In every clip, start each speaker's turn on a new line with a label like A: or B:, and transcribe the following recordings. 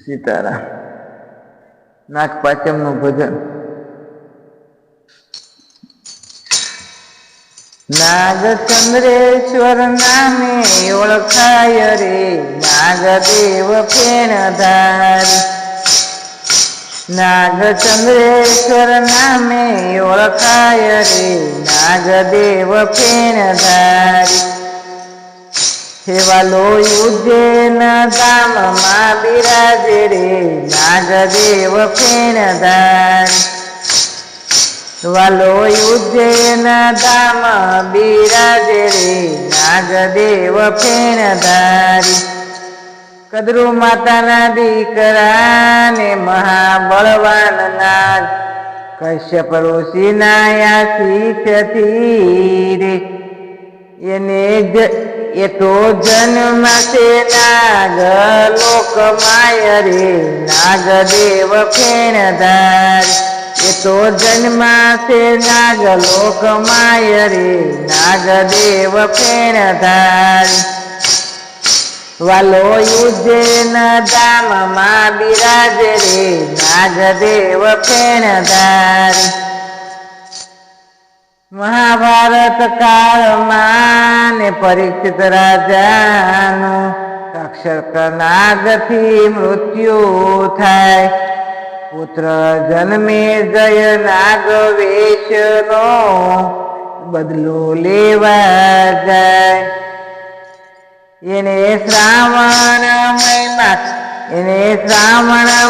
A: સીતારામ. નાગપાંચમનું ભજન. નાગચંદ્રેશ્વર નામે ઓળખાય રે નાગદેવ ફેણધારી. નાગચંદ્રેશ્વર નામે ઓળખાય રે નાગદેવ ફેણધારી. સેવાલો ઉજ્જૈન ધામમાં બિરાજે રે નાગદેવ ફેણધારી. વાલો ઉજ્જૈન ધામ બિરાજે રે નાગદેવ ફેણધારી. કદરુ માતાના દીકરા ને મહાબળવાન નાગ કશ્યપ ઋષિના શીખથી રે. એ તો જન્મ છે નાગ લોકમાય રે નાગદેવ ફેણધારી. એ તો જન્મા છે નાગ લોકમાય રે નાગદેવ ફેણધારી. વાલો ઉજ્જૈન ધામમાં બિરાજે રે નાગદેવ ફેણધારી. મહાભારત કાળમાં ને પરીક્ષિત રાજાનું રાક્ષસ નાગથી મૃત્યુ થાય. પુત્ર જન્મે જય નાગ વેશનો બદલો લેવા જાય. એને શ્રાવણ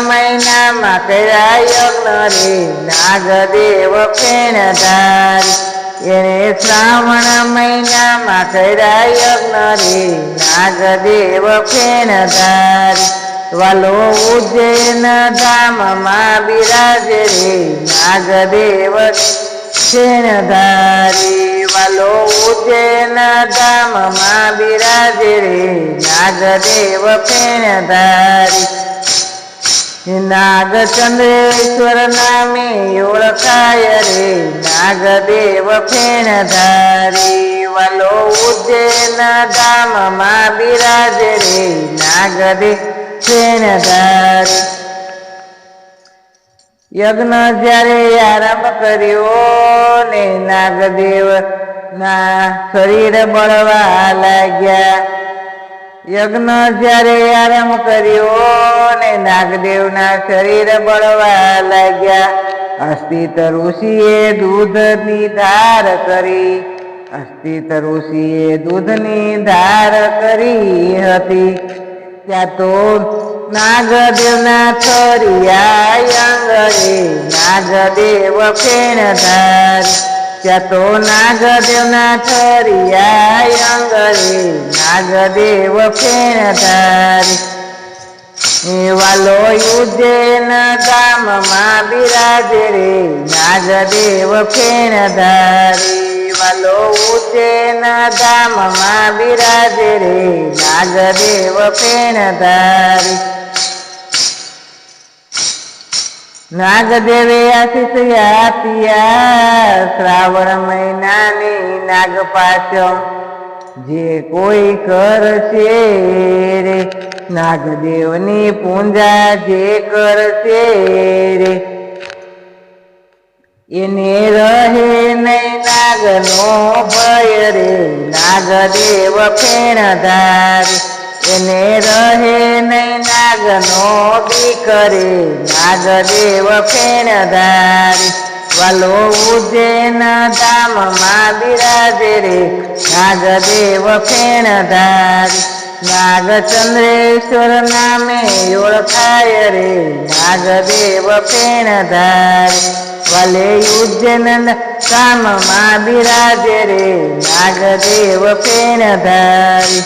A: મહિનામાં કર્યા યજ્ઞ રે નાગદેવ ફેણધારી. એને શ્રાવણ મહિનામાં કર્યા યજ્ઞ રે નાગદેવ ફેણધારી. વાલો ઉજ્જૈન ધામમાં બિરાજે રે નાગદેવ ફેણધારી. વાલો ઉજ્જૈન ધામમાં બિરાજે રે નાગદેવ ફેણધારી. નાગચંદ્રેશ્વર નામે ઓળખાય રે નાગદેવ ફેણધારી. વાલો ઉજ્જૈન ધામમાં બિરાજે રે નાગદેવ ફેણધારી. યજ્ઞ જ્યારે આરંભ કર્યો ને નાગદેવ ના શરીર બળવા લાગ્યા. યજ્ઞ જ્યારે આરંભ કર્યો ને નાગદેવના શરીર બળવા લાગ્યા. અસ્થિત ઋષિએ દૂધની ધાર કરી. અસ્થિત ઋષિએ દૂધની ધાર કરી હતી. ત્યાં તો નાગદેવના થરિયા અંગ રે નાગદેવ ફેણધારી. ત્યાં તો નાગદેવના થરિયા અંગ રે નાગદેવ ફેણધારી. વાલો ઉજ્જૈન ધામમાં બિરાજે રે નાગદેવ ફેણધારી. વાલો ઉજ્જૈન ધામમાં બિરાજે રે નાગદેવ ફેણધારી. નાગદેવે આશીષ આપ્યા શ્રાવણ મહિનાની નાગપાંચમ જે કોઈ કરશે રે નાગદેવની પૂજા જે કરશે રે એને રહે નહીં નાગનો ભય રે નાગદેવ ફેણધારી. એને રહે નહીં નાગનો બીક રે નાગદેવ ફેણધારી. વાલો ઉજ્જૈન ધામમાં બિરાજે રે નાગદેવ ફેણધારી. નાગચંદ્રેશ્વર નામે ઓળખાય રે નાગદેવ ફેણધારી. વાલે ઉજ્જૈન ધામમાં બિરાજે રે નાગદેવ ફેણધારી.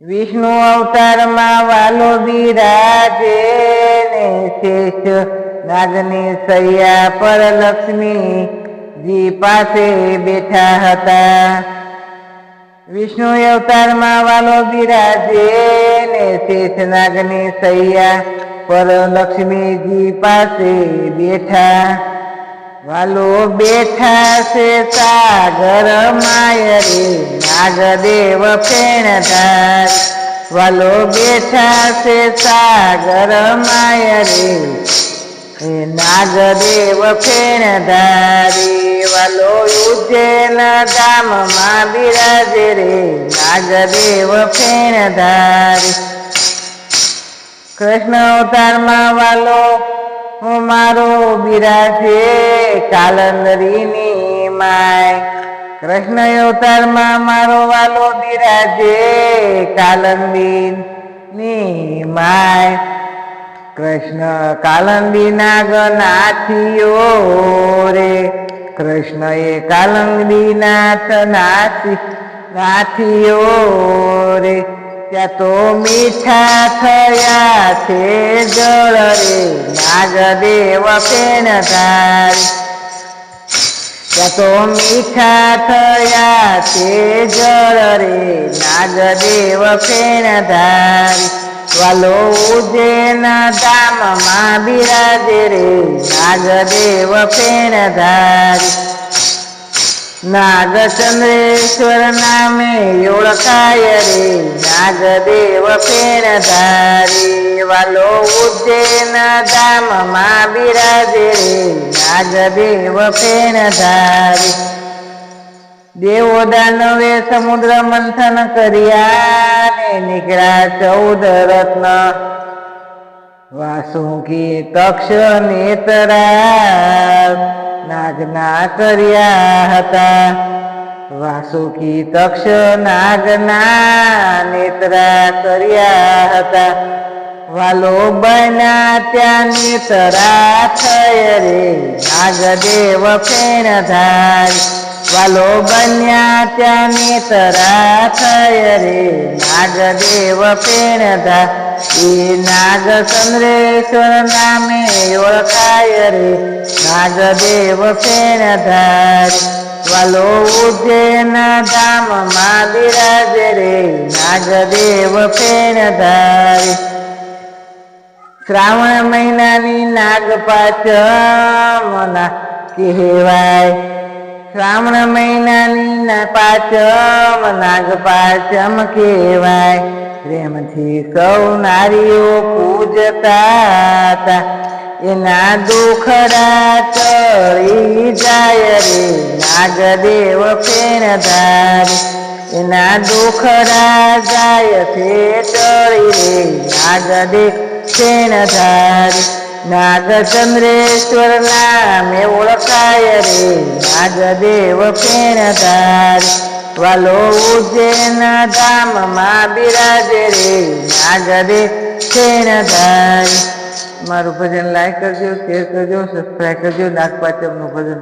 A: વિષ્ણુ અવતારમાં વાલો બિરાજે ને શેષ નાગની સૈયા પર લક્ષ્મીજી પાસે બેઠા હતા. વિષ્ણુ અવતારમાં વાલો બિરાજે ને શેષ નાગની સૈયા પર લક્ષ્મીજી પાસે બેઠા. વાલો બેઠા છે સાગર માય રે નાગદેવ ફેણધાર. વાલો બેઠા છે સાગર માય રે એ નાગદેવ ફેણધારી. વાલો ઉજ્જૈન ધામમાં બિરાજે રે નાગદેવ ફેણધારી. કૃષ્ણ અવતારમાં વાલો મારો બિરાજે કાલંદરીની માય. કૃષ્ણ અવતારમાં મારો વાલો બિરાજે કાલંદરીની માય. કૃષ્ણ કાલંદી નાગ નાથીઓ રે કૃષ્ણ એ કાલંદી નાથ નાથીઓ રે. ત્યાં તો મીઠા થયા છે જળ રે નાગદેવ ફેણધારી. ત્યાં તો મીઠા થયા છે જળ રે નાગદેવ ફેણધારી. વાલો ઉજ્જૈન ધામમાં બિરાજે રે નાગદેવ ફેણધારી. નાગચંદ્રેશ્વર નામે ઓળખાય રે નાગદેવ ફેણધારી. વાલો ઉજ્જૈન ધામમાં બિરાજે રે નાગદેવ ફેણધારી. દેવો દાનવે સમુદ્ર મંથન કર્યા ને નીકળ્યા 14 રત્ન. વાસુકી તક્ષ નેતરા નાગના કર્યા હતા. વાસુકી તક્ષ નાગના નેત્રા કર્યા હતા. વાલો બન્યા ત્યાં નેતરા થય રે નાગદેવ ફેણધારી. વાલો બન્યા ત્યાં નેતરા થય રે નાગદેવ ફેણધારી. એ નાગચંદ્રેશ્વર નામે ઓળખાય રે નાગદેવ ફેણધારી. વાલો ઉજ્જૈન ધામમાં બિરાજે રે નાગદેવ ફેણધારી. શ્રાવણ મહિનાની નાગપાચમના કહેવાય. શ્રાવણ મહિનાની પાચમ નાગપાચમ કહેવાય. પ્રેમથી સૌ નારીઓ પૂજતા હતા. એના દુખડા ટળી જાય રે નાગદેવ ફેણધારી. એના દુખડા જાય છે ટળી રે નાગદેવ ફેણધારી. નાગચંદ્રેશ્વર નામે ઓળખાય રે નાગદેવ ફેણધારી. વાલો ઉજ્જૈન ધામમાં બિરાજે રે નાગદેવ ફેણધારી. મારું ભજન લાઈક કરજો, શેર કરજો, સબસ્ક્રાઈબ કરજો. નાગપાંચમનું ભજન.